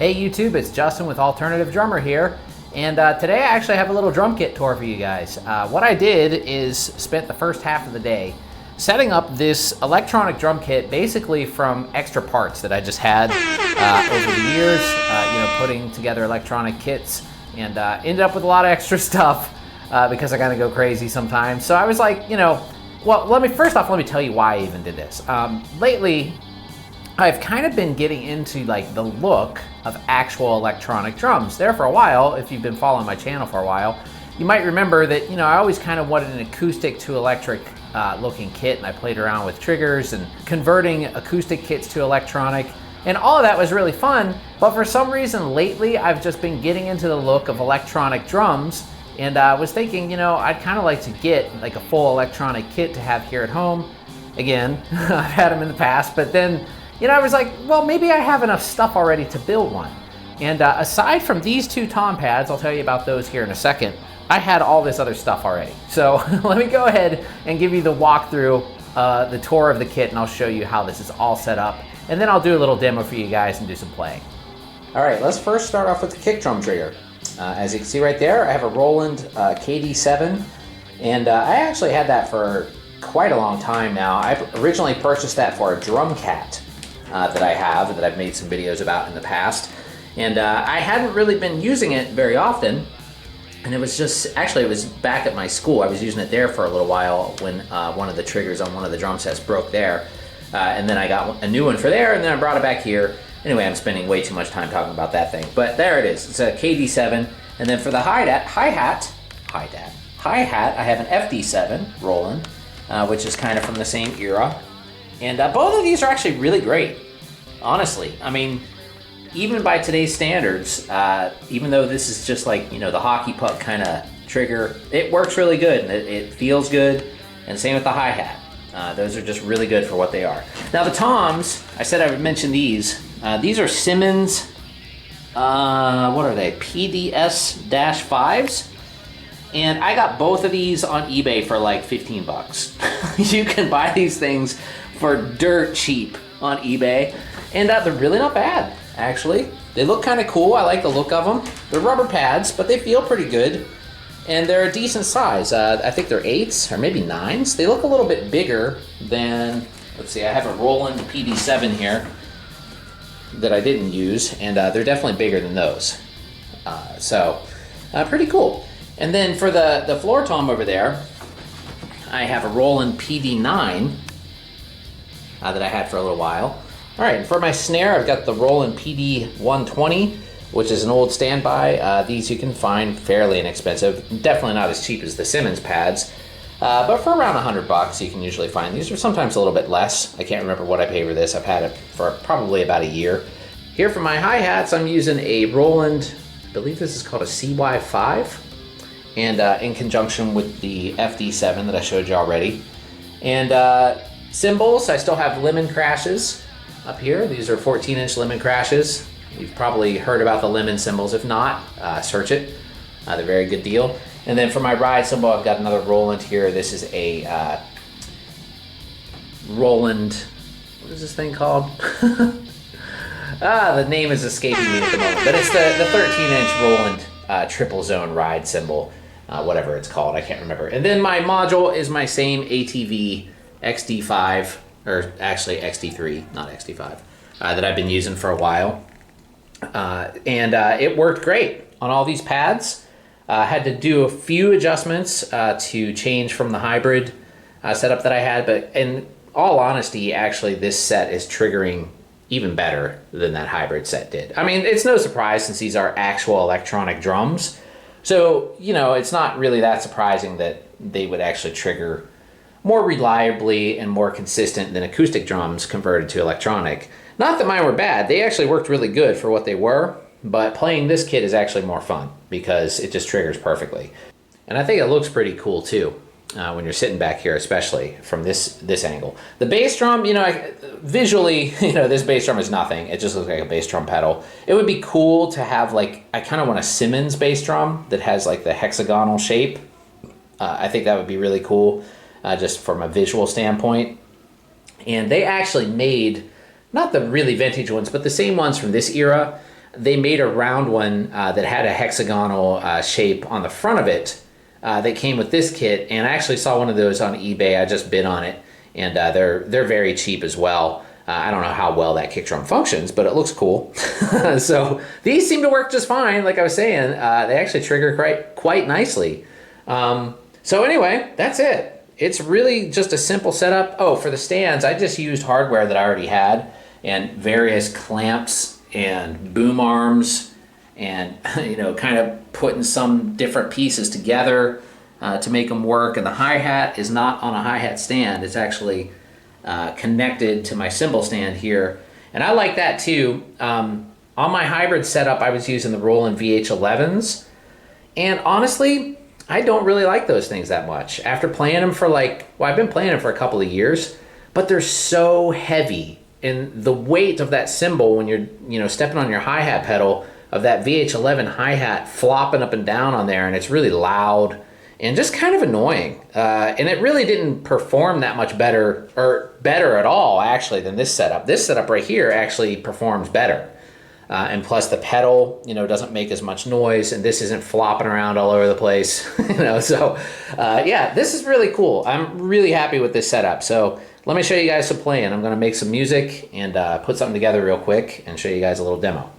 Hey YouTube, it's Justin with Alternative Drummer here, and today I actually have a little drum kit tour for you guys. What I did is spent the first half of the day setting up this electronic drum kit basically from extra parts that I just had over the years, putting together electronic kits, and ended up with a lot of extra stuff because I kind of go crazy sometimes. So I was like, well, let me tell you why I even did this. Lately, I've kind of been getting into like the look of actual electronic drums. There for a while, if you've been following my channel for a while, you might remember that, I always kind of wanted an acoustic to electric looking kit, and I played around with triggers and converting acoustic kits to electronic, and all of that was really fun. But for some reason lately, I've just been getting into the look of electronic drums, and was thinking, I'd kind of like to get like a full electronic kit to have here at home. Again, I've had them in the past, but then I was like, well, maybe I have enough stuff already to build one. And aside from these two tom pads, I'll tell you about those here in a second, I had all this other stuff already. So let me go ahead and give you the walkthrough, the tour of the kit, and I'll show you how this is all set up. And then I'll do a little demo for you guys and do some playing. All right, let's first start off with the kick drum trigger. As you can see right there, I have a Roland KD7, and I actually had that for quite a long time now. I originally purchased that for a drum-cat that I have, that I've made some videos about in the past. And I hadn't really been using it very often. And it was it was back at my school. I was using it there for a little while when one of the triggers on one of the drum sets broke there. And then I got a new one for there, and then I brought it back here. Anyway, I'm spending way too much time talking about that thing. But there it is. It's a KD7. And then for the hi-hat, I have an FD7 Roland, which is kind of from the same era. And both of these are actually really great, honestly. I mean, even by today's standards, even though this is just like, the hockey puck kind of trigger, it works really good, and it feels good, and same with the hi-hat. Those are just really good for what they are. Now the toms, I said I would mention these. These are Simmons, what are they, PDS-5s? And I got both of these on eBay for like 15 bucks. You can buy these things for dirt cheap on eBay, and they're really not bad, actually. They look kind of cool. I like the look of them. They're rubber pads, but they feel pretty good, and they're a decent size. I think they're 8s or maybe 9s. They look a little bit bigger than, let's see, I have a Roland PD7 here that I didn't use, and they're definitely bigger than those. Pretty cool. And then for the floor tom over there, I have a Roland PD9 that I had for a little while. All right, and for my snare, I've got the Roland PD120, which is an old standby. These you can find fairly inexpensive. Definitely not as cheap as the Simmons pads, but for around 100 bucks, you can usually find these, or sometimes a little bit less. I can't remember what I paid for this. I've had it for probably about a year. Here for my hi-hats, I'm using a Roland, I believe this is called a CY5, and in conjunction with the FD7 that I showed you already. And cymbals, I still have Lemon Crashes up here. These are 14-inch Lemon Crashes. You've probably heard about the Lemon cymbals. If not, search it. They're a very good deal. And then for my ride cymbal, I've got another Roland here. This is a Roland, what is this thing called? The name is escaping me at the moment, but it's the 13-inch Roland triple zone ride cymbal, whatever it's called, I can't remember. And then my module is my same ATV XD5, or actually XD3, not XD5, that I've been using for a while. It worked great on all these pads. Had to do a few adjustments to change from the hybrid setup that I had, but in all honesty, actually this set is triggering even better than that hybrid set did. I mean, it's no surprise since these are actual electronic drums. So, it's not really that surprising that they would actually trigger more reliably and more consistent than acoustic drums converted to electronic. Not that mine were bad, they actually worked really good for what they were, but playing this kit is actually more fun because it just triggers perfectly. And I think it looks pretty cool too, when you're sitting back here, especially from this angle. The bass drum, visually, this bass drum is nothing. It just looks like a bass drum pedal. It would be cool to have I kind of want a Simmons bass drum that has like the hexagonal shape. I think that would be really cool. Just from a visual standpoint. And they actually made, not the really vintage ones, but the same ones from this era. they made a round one that had a hexagonal shape on the front of it that came with this kit, and I actually saw one of those on eBay. I just bid on it, and they're very cheap as well. I don't know how well that kick drum functions, but it looks cool. So these seem to work just fine. Like I was saying, they actually trigger quite nicely. So anyway, that's it. It's really just a simple setup. Oh, for the stands, I just used hardware that I already had and various clamps and boom arms and, you know, kind of putting some different pieces together to make them work. And the hi-hat is not on a hi-hat stand. It's actually connected to my cymbal stand here. And I like that too. On my hybrid setup, I was using the Roland VH11s. And honestly, I don't really like those things that much. After playing them for I've been playing them for a couple of years, but they're so heavy. And the weight of that cymbal when you're, you know, stepping on your hi-hat pedal of that VH11 hi-hat flopping up and down on there, and it's really loud and just kind of annoying. And it really didn't perform that much better, or better at all, actually, than this setup. This setup right here actually performs better. And plus the pedal, you know, doesn't make as much noise, and this isn't flopping around all over the place, you know. So yeah, this is really cool. I'm really happy with this setup. So let me show you guys some playing. I'm gonna make some music and put something together real quick and show you guys a little demo.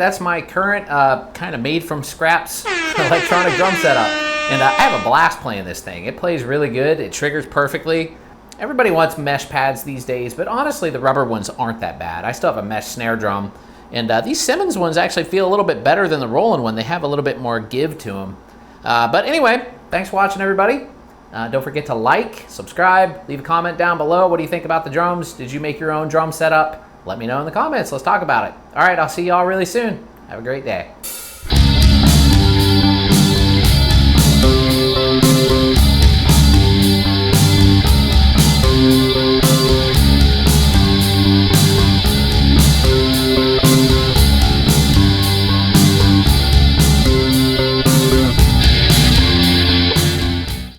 that's my current kind of made from scraps electronic drum setup. And I have a blast playing this thing. It plays really good. It triggers perfectly. Everybody wants mesh pads these days, but honestly, the rubber ones aren't that bad. I still have a mesh snare drum. And these Simmons ones actually feel a little bit better than the Roland one. They have a little bit more give to them. But anyway, thanks for watching, everybody. Don't forget to like, subscribe, leave a comment down below. What do you think about the drums? Did you make your own drum setup? Let me know in the comments. Let's talk about it. All right, I'll see y'all really soon. Have a great day.